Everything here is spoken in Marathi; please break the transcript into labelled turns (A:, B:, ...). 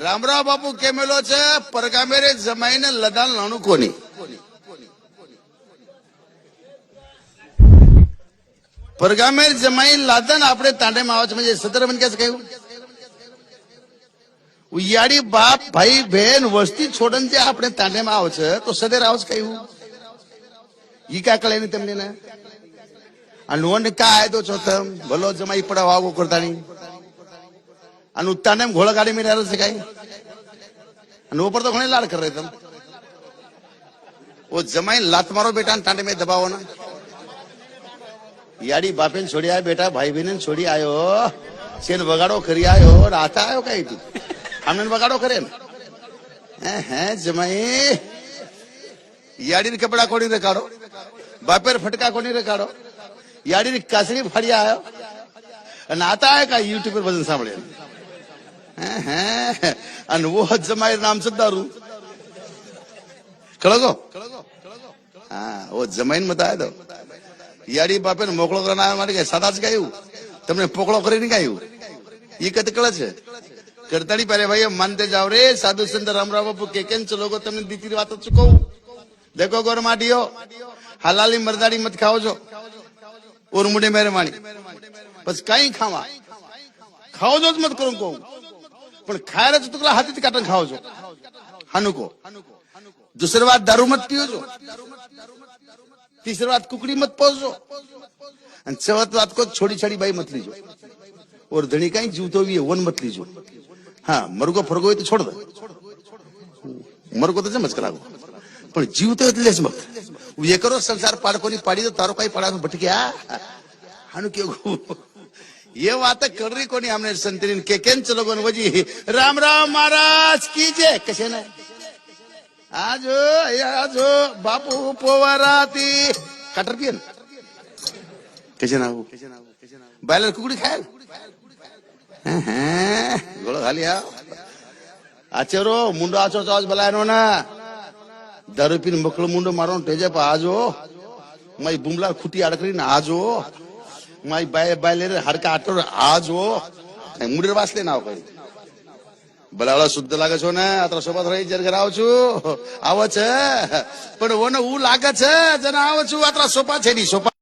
A: રામરાવ બાપુ કેમેલો છે પરગામેરે જમાઈને લદાન નાનું કોની પરગામેર જમાઈ લાદન આપણે તાંડેમાં આવે છે म्हणजे સતરમન કે કહ્યું ઉયાડી બાપ ભાઈ બહેન વસ્તી છોડન જે આપણે તાંડેમાં આવે છે તો સદેર આવે છે કહ્યું ઈ કા કળે ની તમને ને આ નોન કા આયદો છો તમ ભલો જમાઈ પડા વાગો કરતાની અને તાંડેમ ઘોડા ગાડી में रहल છે કાઈ અને ઉપર તો ઘણે લાડ કરે તમ वो जमाई लात मारो बेटा तांडे में दबाવો ना याडी बापे छोड़ी आयो बेटा भाई बहन छोड़ी आयो सेन वगाड़ो करी आयो आता आयो कई तू हमने वगाड़ो करे हैं जमाई याडी कपड़ा कोनी रखाड़ो बापेर फटका कोनी रखाड़ो याडी कासड़ी फाड़ी आयो અને आता आयो का यूट्यूब पर भजन सांभळे हैं અને वो जमाई नाम से दारू कळगो हाँ वो जमाईन मत आयो तो याडी बापे मोकळो करना मारे के सादाच गायू तमने पोकळो करीने गायू ई कत कळे छे करतानी परे भाई मानते जाओ रे साधु संत रामराव बापू केकेन चलो गो तमने दीती बात चुको देखो गोर माडियो हलाली मर्दाड़ी मत खाओ जो और मुंडे मेहरबानी बस कई खावा खाओ जो मत करो को पण खायला तो तुला हाथी काटन खाओ जो हानुको दूसरी बात दारू मत पियो जो तीसरी बात कुकड़ी मत पोसो चौथ बात को छोड़ी छड़ी बाई मत लीजो और धनी कहीं जीवतो भी वन मत लीजो हाँ मरगो फरगो तो छोड़ दे मरगो तो जमच करागो पण जीवतो એટલેજ મત ये करो संसार पाडकोनी पाडी तो तारो काही पडा भटक्या हानु के ये बात कर रही कोनी हमने संतरीन के केन चलो गन वजी राम राम महाराज कीजे कसे ना आजो बापू पोवराती कटर पियन कसे ना बायलर कुकड़ी खाय गोळो खाली आ आचरो मुंडो आचो चावज बलायनो ना दारू पीन मकळो मुंडो मारो टेजे पा आजो माई बुमला खुटी अडकरी ना आजो माई बायलेर हडका आटो आजो मुंडे वासले नाव काही बलावळा शुद्ध लागे छो ने आता सोबत रही जर घर आव छू आव छे पण वने ऊ लागे छे जने आव छू आता सोपा छे नी सोपा